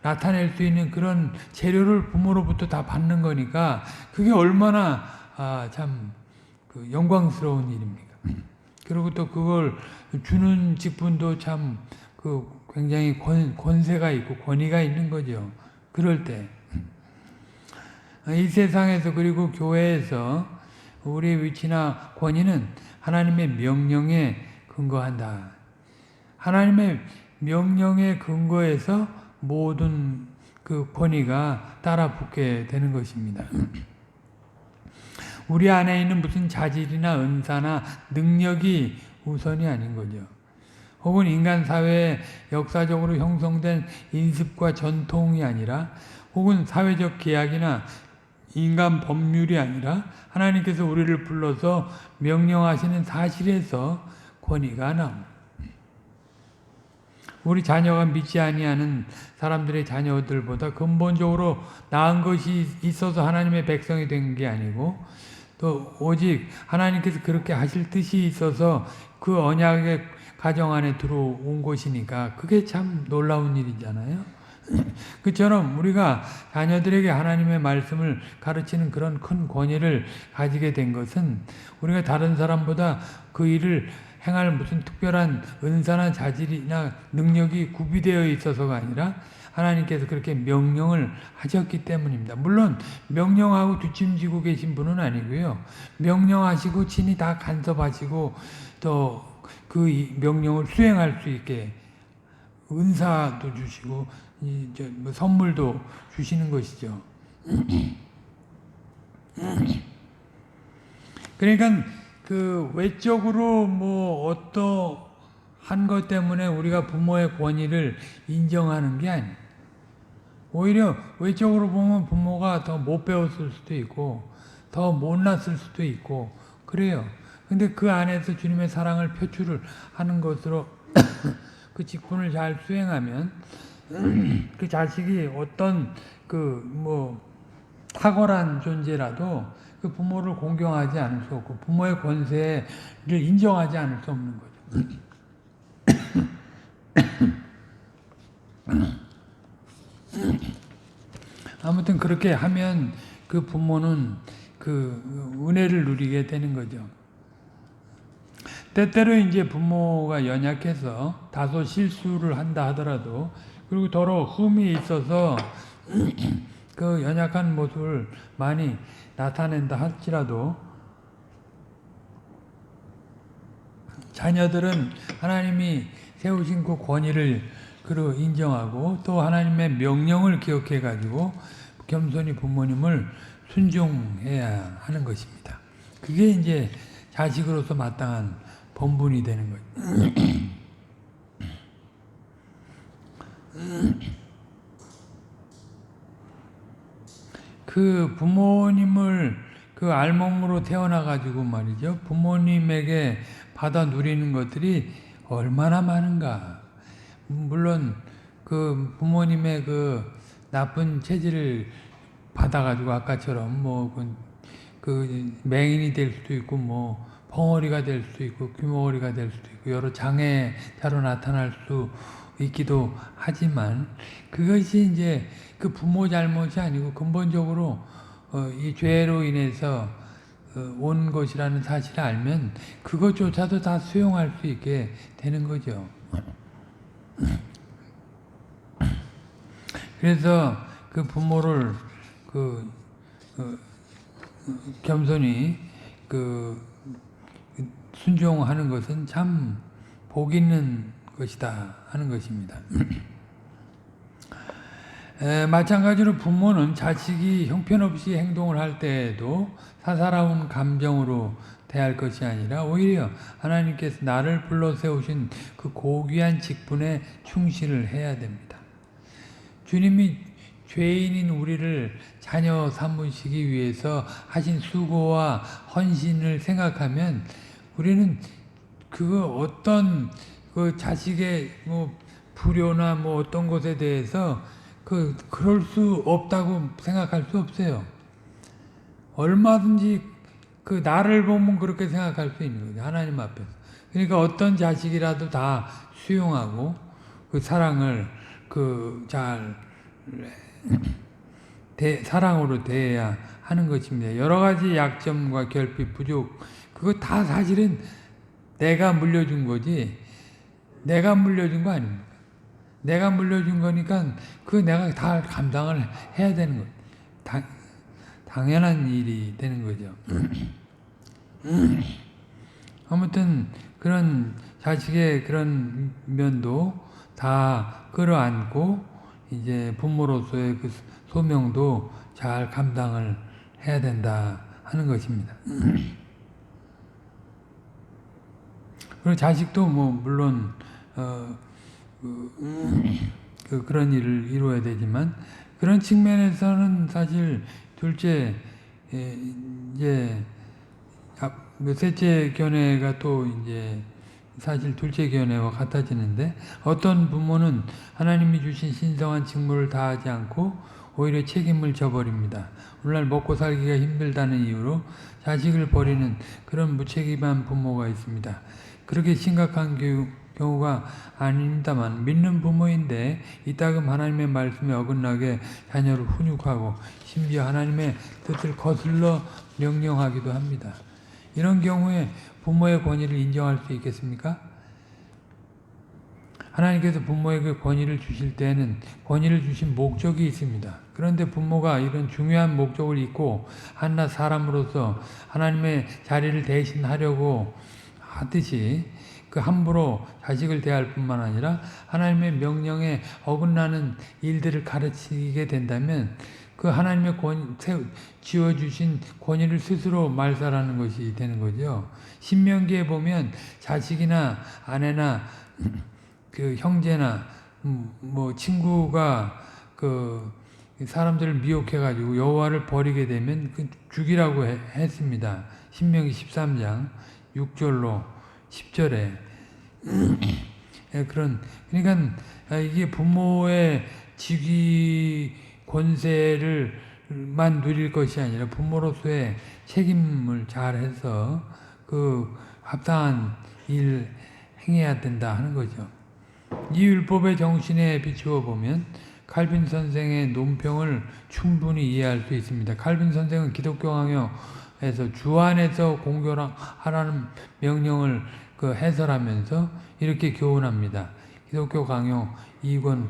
나타낼 수 있는 그런 재료를 부모로부터 다 받는 거니까 그게 얼마나 참 영광스러운 일입니까? 그리고 또 그걸 주는 직분도 참 굉장히 권세가 있고 권위가 있는 거죠. 그럴 때 이 세상에서 그리고 교회에서 우리의 위치나 권위는 하나님의 명령에 근거한다. 하나님의 명령에 근거해서 모든 그 권위가 따라붙게 되는 것입니다. 우리 안에 있는 무슨 자질이나 은사나 능력이 우선이 아닌 거죠. 혹은 인간 사회에 역사적으로 형성된 인습과 전통이 아니라 혹은 사회적 계약이나 인간 법률이 아니라 하나님께서 우리를 불러서 명령하시는 사실에서 권위가 나옵니다. 우리 자녀가 믿지 아니하는 사람들의 자녀들보다 근본적으로 나은 것이 있어서 하나님의 백성이 된 게 아니고 또 오직 하나님께서 그렇게 하실 뜻이 있어서 그 언약의 가정 안에 들어온 것이니까 그게 참 놀라운 일이잖아요. 그처럼 우리가 자녀들에게 하나님의 말씀을 가르치는 그런 큰 권위를 가지게 된 것은 우리가 다른 사람보다 그 일을 행할 무슨 특별한 은사나 자질이나 능력이 구비되어 있어서가 아니라 하나님께서 그렇게 명령을 하셨기 때문입니다. 물론 명령하고 뒷짐지고 계신 분은 아니고요. 명령하시고 친히 다 간섭하시고 또 그 명령을 수행할 수 있게 은사도 주시고 선물도 주시는 것이죠. 그러니까 그 외적으로 뭐 어떠한 것 때문에 우리가 부모의 권위를 인정하는 게 아니에요. 오히려 외적으로 보면 부모가 더 못 배웠을 수도 있고 더 못났을 수도 있고 그래요. 근데 그 안에서 주님의 사랑을 표출을 하는 것으로 그 직분을 잘 수행하면 그 자식이 어떤 탁월한 존재라도 그 부모를 공경하지 않을 수 없고 부모의 권세를 인정하지 않을 수 없는 거죠. 아무튼 그렇게 하면 그 부모는 그 은혜를 누리게 되는 거죠. 때때로 이제 부모가 연약해서 다소 실수를 한다 하더라도, 그리고 더러 흠이 있어서 그 연약한 모습을 많이 나타낸다 할지라도 자녀들은 하나님이 세우신 그 권위를 인정하고 또 하나님의 명령을 기억해 가지고 겸손히 부모님을 순종해야 하는 것입니다. 그게 이제 자식으로서 마땅한 본분이 되는 거죠. 그 부모님을 그 알몸으로 태어나 가지고 말이죠. 부모님에게 받아 누리는 것들이 얼마나 많은가. 물론 그 부모님의 그 나쁜 체질을 받아 가지고 아까처럼 그 맹인이 될 수도 있고 벙어리가 될 수도 있고 귀머거리가 될 수도 있고 여러 장애자로 나타날 수 있기도 하지만 그것이 이제 그 부모 잘못이 아니고 근본적으로 이 죄로 인해서 온 것이라는 사실을 알면 그것조차도 다 수용할 수 있게 되는 거죠. 그래서 그 부모를 겸손히 순종하는 것은 참 복 있는 것이다 하는 것입니다. 마찬가지로 부모는 자식이 형편없이 행동을 할 때에도 사사로운 감정으로 대할 것이 아니라 오히려 하나님께서 나를 불러 세우신 그 고귀한 직분에 충실을 해야 됩니다. 주님이 죄인인 우리를 자녀 삼으시기 위해서 하신 수고와 헌신을 생각하면 우리는 어떤 그 자식의 불효나 어떤 것에 대해서 그럴 수 없다고 생각할 수 없어요. 얼마든지 나를 보면 그렇게 생각할 수 있는 거죠. 하나님 앞에서. 그러니까 어떤 자식이라도 다 수용하고 그 사랑을 잘 사랑으로 대해야 하는 것입니다. 여러 가지 약점과 결핍, 부족, 그거 다 사실은 내가 물려준 거지, 내가 물려준 거 아닙니까? 내가 물려준 거니까 내가 다 감당을 해야 되는 거. 당연한 일이 되는 거죠. 아무튼 그런 자식의 그런 면도 다 끌어안고 이제 부모로서의 그 소명도 잘 감당을 해야 된다 하는 것입니다. 그리고 자식도 물론 그런 일을 이루어야 되지만 그런 측면에서는 사실 둘째 이제 셋째 견해가 또 이제 사실 둘째 견해와 같아지는데 어떤 부모는 하나님이 주신 신성한 직무를 다하지 않고 오히려 책임을 져버립니다. 오늘날 먹고 살기가 힘들다는 이유로 자식을 버리는 그런 무책임한 부모가 있습니다. 그렇게 심각한 경우가 아닙니다만 믿는 부모인데 이따금 하나님의 말씀에 어긋나게 자녀를 훈육하고 심지어 하나님의 뜻을 거슬러 명령하기도 합니다. 이런 경우에 부모의 권위를 인정할 수 있겠습니까? 하나님께서 부모에게 권위를 주실 때에는 권위를 주신 목적이 있습니다. 그런데 부모가 이런 중요한 목적을 잊고 한낱 사람으로서 하나님의 자리를 대신하려고 하듯이 함부로 자식을 대할 뿐만 아니라 하나님의 명령에 어긋나는 일들을 가르치게 된다면 하나님의 지어주신 권위를 스스로 말살하는 것이 되는 거죠. 신명기에 보면 자식이나 아내나 형제나 친구가 사람들을 미혹해가지고 여호와를 버리게 되면 죽이라고 했습니다. 신명기 13장 6절로 10절에 그러니까 이게 부모의 직위 권세를만 누릴 것이 아니라 부모로서의 책임을 잘해서 합당한 일 행해야 된다 하는 거죠. 이 율법의 정신에 비추어 보면 칼빈 선생의 논평을 충분히 이해할 수 있습니다. 칼빈 선생은 기독교 강요에서 주 안에서 공교하라는 명령을 해설하면서 이렇게 교훈합니다. 기독교 강요 2권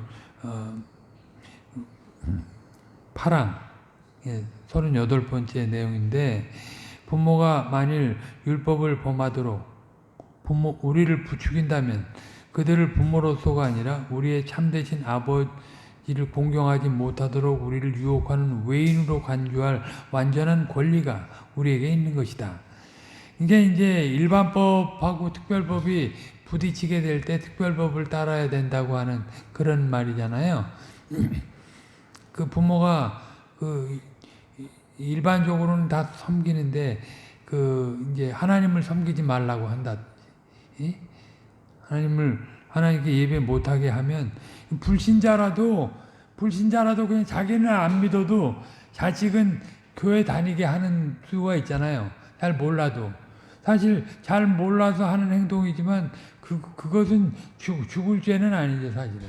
8항 38번째 내용인데, 부모가 만일 율법을 범하도록 우리를 부추긴다면 그들을 부모로서가 아니라 우리의 참되신 아버지를 공경하지 못하도록 우리를 유혹하는 외인으로 간주할 완전한 권리가 우리에게 있는 것이다. 이제 일반법하고 특별법이 부딪히게 될 때 특별법을 따라야 된다고 하는 그런 말이잖아요. 그 부모가 일반적으로는 다 섬기는데 이제 하나님을 섬기지 말라고 한다. 하나님께 예배 못하게 하면 불신자라도 그냥 자기는 안 믿어도 자식은 교회 다니게 하는 수가 있잖아요. 잘 몰라도. 사실 잘 몰라서 하는 행동이지만 그것은 죽을 죄는 아니죠, 사실은.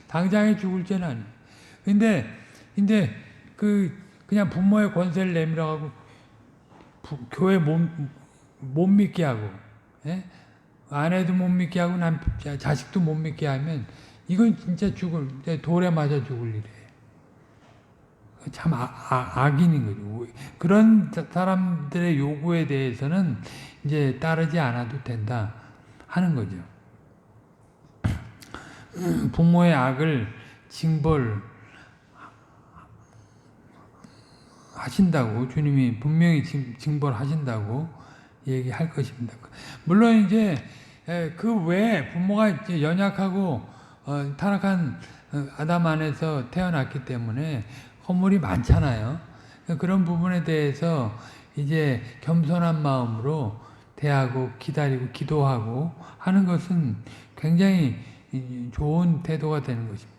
당장에 죽을 죄는 아니에요. 근데 그냥 부모의 권세를 내밀어가고 교회 못 믿게 하고, 예? 아내도 못 믿게 하고 자식도 못 믿게 하면 이건 진짜 돌에 맞아 죽을 일이에요. 참 악인인 거죠. 그런 사람들의 요구에 대해서는 이제 따르지 않아도 된다 하는 거죠. 부모의 악을 징벌하신다고 주님이 분명히 징벌하신다고 얘기할 것입니다. 물론 이제 그 외에 부모가 이제 연약하고 타락한 아담 안에서 태어났기 때문에 허물이 많잖아요. 그런 부분에 대해서 이제 겸손한 마음으로 대하고 기다리고 기도하고 하는 것은 굉장히 좋은 태도가 되는 것입니다.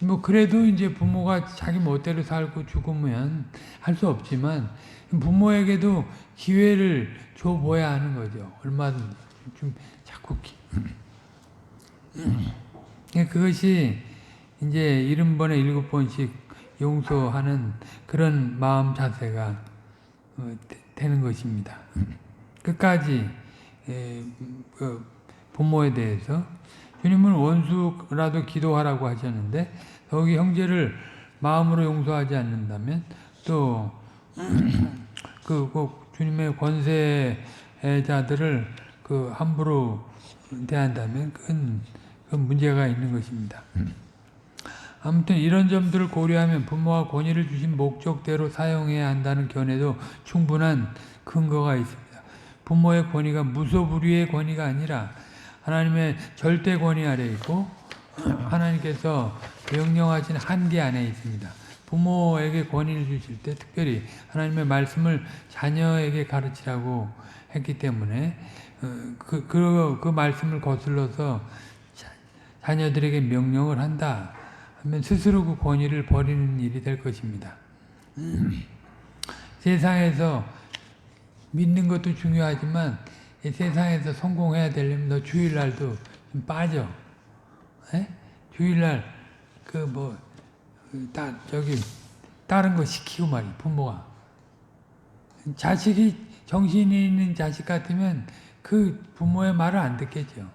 뭐 그래도 이제 부모가 자기 멋대로 살고 죽으면 할 수 없지만 부모에게도 기회를 줘봐야 하는 거죠. 얼마든지 좀 자꾸 그것이 이제 70번에 7번씩 용서하는 그런 마음 자세가 되는 것입니다. 끝까지 부모에 대해서 주님은 원수라도 기도하라고 하셨는데 거기 형제를 마음으로 용서하지 않는다면 또 주님의 권세자들을 함부로 대한다면 그건 문제가 있는 것입니다. 아무튼 이런 점들을 고려하면 부모와 권위를 주신 목적대로 사용해야 한다는 견해도 충분한 근거가 있습니다. 부모의 권위가 무소불위의 권위가 아니라 하나님의 절대 권위 아래 있고 하나님께서 명령하신 한계 안에 있습니다. 부모에게 권위를 주실 때 특별히 하나님의 말씀을 자녀에게 가르치라고 했기 때문에 그 말씀을 거슬러서 자녀들에게 명령을 한다 하면 스스로 그 권위를 버리는 일이 될 것입니다. 세상에서 믿는 것도 중요하지만 이 세상에서 성공해야 되려면 너 주일날도 좀 빠져. 에? 주일날 다른 거 시키고 말이야, 부모가. 자식이 정신이 있는 자식 같으면 그 부모의 말을 안 듣겠죠.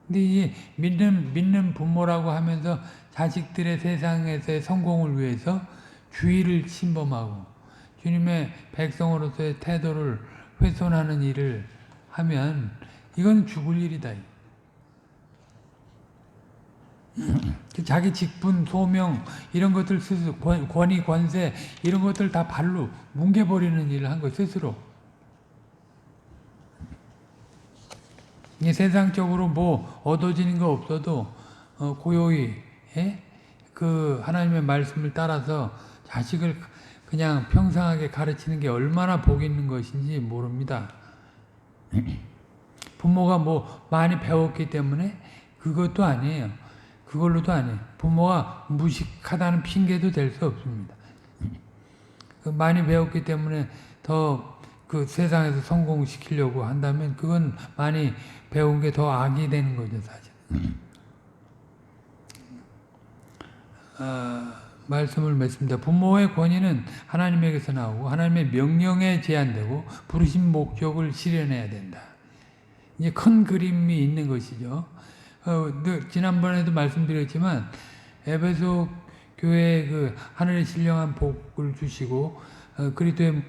근데 이게 믿는 부모라고 하면서 자식들의 세상에서의 성공을 위해서 주의를 침범하고 주님의 백성으로서의 태도를 훼손하는 일을 하면 이건 죽을 일이다. 자기 직분, 소명 이런 것들 스스로 권위, 권세 이런 것들 다 발로 뭉개버리는 일을 한 거 스스로. 세상적으로 뭐 얻어지는 거 없어도 고요히 그 하나님의 말씀을 따라서 자식을 그냥 평상하게 가르치는 게 얼마나 복 있는 것인지 모릅니다. 부모가 뭐 많이 배웠기 때문에 그것도 아니에요. 그걸로도 아니에요. 부모가 무식하다는 핑계도 될 수 없습니다. 많이 배웠기 때문에 더 그 세상에서 성공시키려고 한다면 그건 많이 배운 게 더 악이 되는 거죠, 사실. 말씀을 맺습니다. 부모의 권위는 하나님에게서 나오고 하나님의 명령에 제한되고 부르신 목적을 실현해야 된다. 이제 큰 그림이 있는 것이죠. 지난번에도 말씀드렸지만 에베소 교회에 그 하늘의 신령한 복을 주시고 그리스도의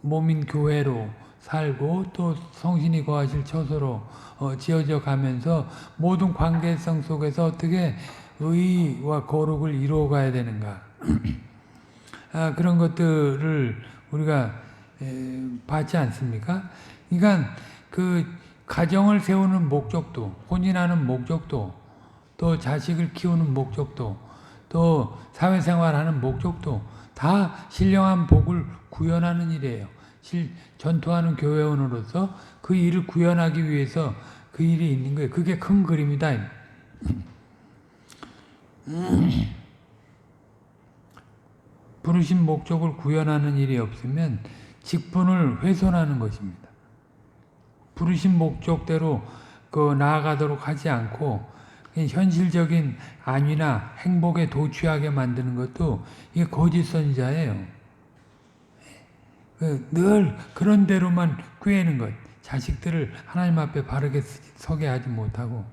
몸인 교회로 살고 또 성신이 거하실 처소로 지어져 가면서 모든 관계성 속에서 어떻게 의와 거룩을 이루어 가야 되는가. 그런 것들을 우리가 봤지 않습니까? 그러니까 그 가정을 세우는 목적도, 혼인하는 목적도, 또 자식을 키우는 목적도, 또 사회생활하는 목적도 다 신령한 복을 구현하는 일이에요. 전투하는 교회원으로서 그 일을 구현하기 위해서 그 일이 있는 거예요. 그게 큰 그림이다. 부르신 목적을 구현하는 일이 없으면 직분을 훼손하는 것입니다. 부르신 목적대로 나아가도록 하지 않고 현실적인 안위나 행복에 도취하게 만드는 것도 이게 거짓 선지자예요. 늘 그런 대로만 꾀는 것. 자식들을 하나님 앞에 바르게 서게 하지 못하고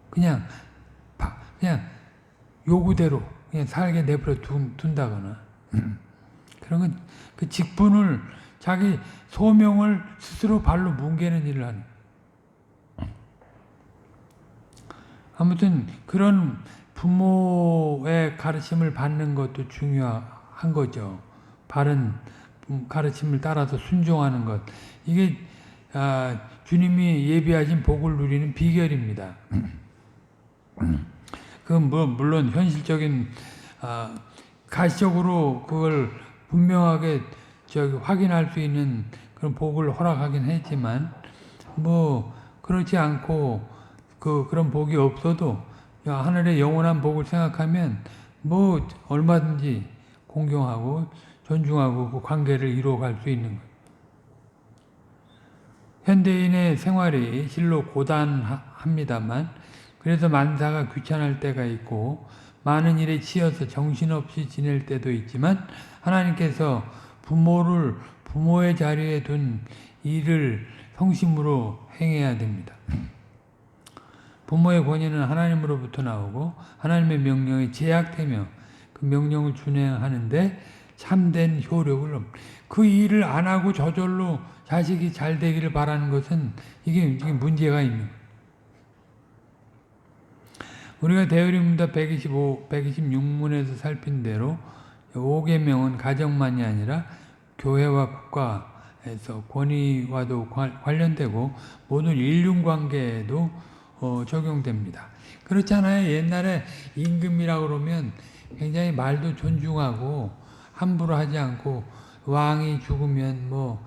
그냥 요구대로 그냥 살게 내버려 둔다거나 그런 건 그 직분을 자기 소명을 스스로 발로 뭉개는 일을 하는. 아무튼 그런 부모의 가르침을 받는 것도 중요한 거죠. 바른 가르침을 따라서 순종하는 것. 이게 주님이 예비하신 복을 누리는 비결입니다. 물론 현실적인 가시적으로 그걸 분명하게 확인할 수 있는 그런 복을 허락하긴 했지만 그렇지 않고 그런 복이 없어도 하늘의 영원한 복을 생각하면 얼마든지 공경하고 존중하고 그 관계를 이루어갈 수 있는 거예요. 현대인의 생활이 실로 고단합니다만 그래서 만사가 귀찮을 때가 있고 많은 일에 치여서 정신없이 지낼 때도 있지만 하나님께서 부모를 부모의 자리에 둔 일을 성심으로 행해야 됩니다. 부모의 권위는 하나님으로부터 나오고 하나님의 명령에 제약되며 그 명령을 준행하는데 참된 효력을 그 일을 안 하고 저절로 자식이 잘 되기를 바라는 것은 이게 문제가 있는 거예요. 우리가 대의문답 126문에서 살핀 대로 5계명은 가정만이 아니라 교회와 국가에서 권위와도 관련되고 모든 인륜관계에도 적용됩니다. 그렇잖아요. 옛날에 임금이라고 그러면 굉장히 말도 존중하고 함부로 하지 않고 왕이 죽으면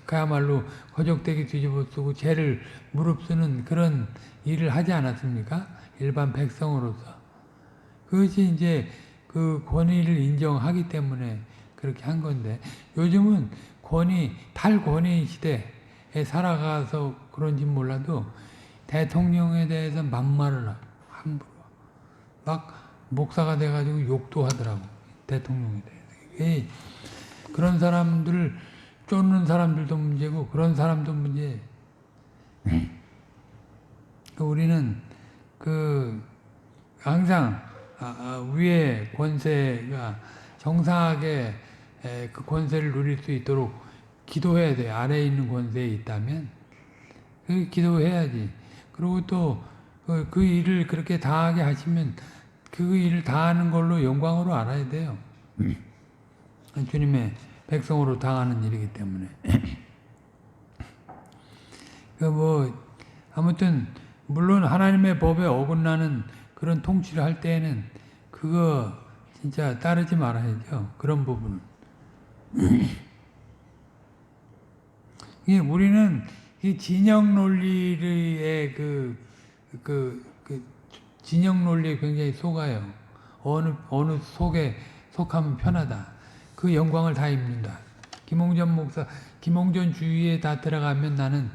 그야말로 거적대기 뒤집어 쓰고 죄를 무릅쓰는 그런 일을 하지 않았습니까? 일반 백성으로서. 그것이 이제 그 권위를 인정하기 때문에 그렇게 한 건데 요즘은 탈권위 시대에 살아가서 그런지 몰라도 대통령에 대해서 막말을 하고 함부로 막 목사가 돼가지고 욕도 하더라고. 대통령에 대해서. 그런 사람들을 쫓는 사람들도 문제고 그런 사람도 문제예요. 우리는 항상 위의 권세가 정상하게 그 권세를 누릴 수 있도록 기도해야 돼요. 아래에 있는 권세에 있다면 기도해야지. 그리고 또 그 일을 그렇게 다하게 하시면 그 일을 다하는 걸로 영광으로 알아야 돼요. 주님의 백성으로 당하는 일이기 때문에. 아무튼 물론 하나님의 법에 어긋나는 그런 통치를 할 때에는 그거 진짜 따르지 말아야죠. 그런 부분은. 우리는 이 진영 논리의 진영 논리에 굉장히 속아요. 어느 속에 속하면 편하다. 그 영광을 다 입는다. 김홍전 목사, 김홍전 주의에 다 들어가면 나는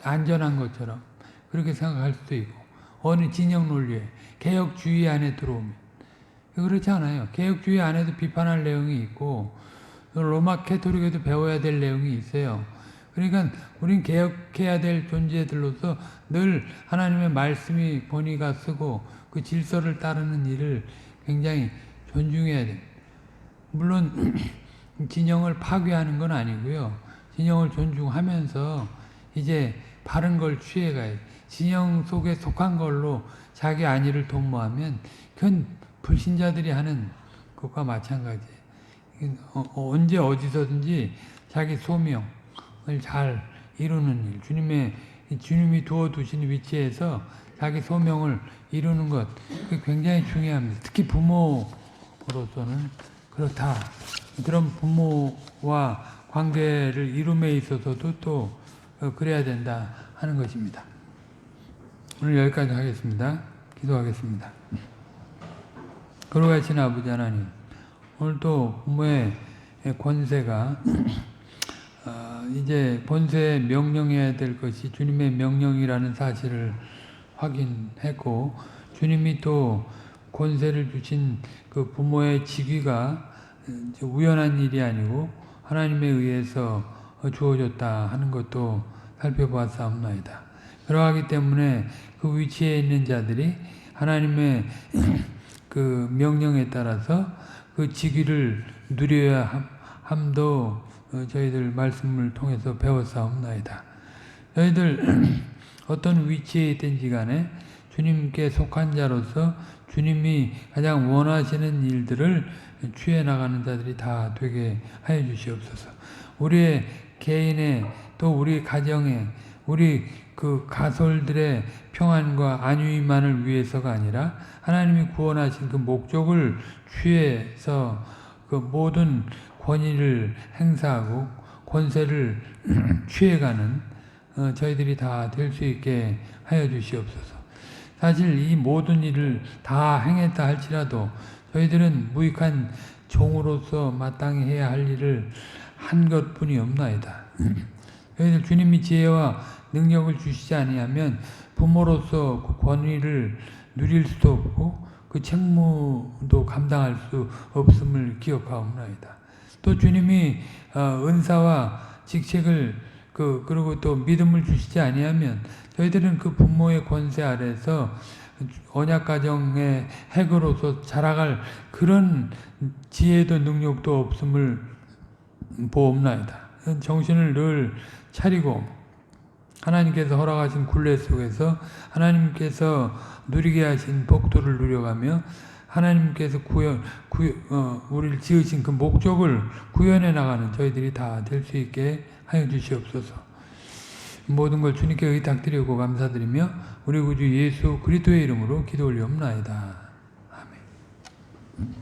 안전한 것처럼 그렇게 생각할 수도 있고 어느 진영 논리에 개혁주의 안에 들어오면 그렇지 않아요. 개혁주의 안에도 비판할 내용이 있고 로마 캐토릭에도 배워야 될 내용이 있어요. 그러니까 우린 개혁해야 될 존재들로서 늘 하나님의 말씀이 본이가 쓰고 그 질서를 따르는 일을 굉장히 존중해야 돼요. 물론 진영을 파괴하는 건 아니고요. 진영을 존중하면서 이제 바른 걸 취해가야 돼. 진영 속에 속한 걸로 자기 안위를 도모하면 그건 불신자들이 하는 것과 마찬가지예요. 언제 어디서든지 자기 소명을 잘 이루는 일, 주님이 두어두신 위치에서 자기 소명을 이루는 것, 그게 굉장히 중요합니다. 특히 부모로서는 그렇다. 그런 부모와 관계를 이룸에 있어서도 또 그래야 된다 하는 것입니다. 오늘 여기까지 하겠습니다. 기도하겠습니다. 거룩하신 아버지 하나님, 오늘도 부모의 권세가 이제 본세에 명령해야 될 것이 주님의 명령이라는 사실을 확인했고, 주님이 또 권세를 주신 그 부모의 직위가 우연한 일이 아니고 하나님에 의해서 주어졌다 하는 것도 살펴보았사옵나이다. 그러하기 때문에 그 위치에 있는 자들이 하나님의 그 명령에 따라서 그 직위를 누려야 함도 저희들 말씀을 통해서 배웠사옵나이다. 저희들 어떤 위치에 있든지 간에 주님께 속한 자로서 주님이 가장 원하시는 일들을 취해 나가는 자들이 다 되게 하여 주시옵소서. 우리의 개인의 또 우리 가정의 우리 그 가솔들의 평안과 안위만을 위해서가 아니라 하나님이 구원하신 그 목적을 취해서 그 모든 권위를 행사하고 권세를 취해가는 저희들이 다 될 수 있게 하여 주시옵소서. 사실 이 모든 일을 다 행했다 할지라도 저희들은 무익한 종으로서 마땅히 해야 할 일을 한 것뿐이 없나이다. 저희들 주님이 지혜와 능력을 주시지 아니하면 부모로서 그 권위를 누릴 수도 없고 그 책무도 감당할 수 없음을 기억하옵나이다. 또 주님이 은사와 직책을 그리고 또 믿음을 주시지 아니하면 저희들은 그 부모의 권세 아래서 언약가정의 핵으로서 자라갈 그런 지혜도 능력도 없음을 보옵나이다. 정신을 늘 차리고 하나님께서 허락하신 굴레 속에서 하나님께서 누리게 하신 복도를 누려가며 하나님께서 우리를 지으신 그 목적을 구현해 나가는 저희들이 다 될 수 있게 하여 주시옵소서. 모든 걸 주님께 의탁드리고 감사드리며 우리 구주 예수 그리스도의 이름으로 기도 올리옵나이다. 아멘.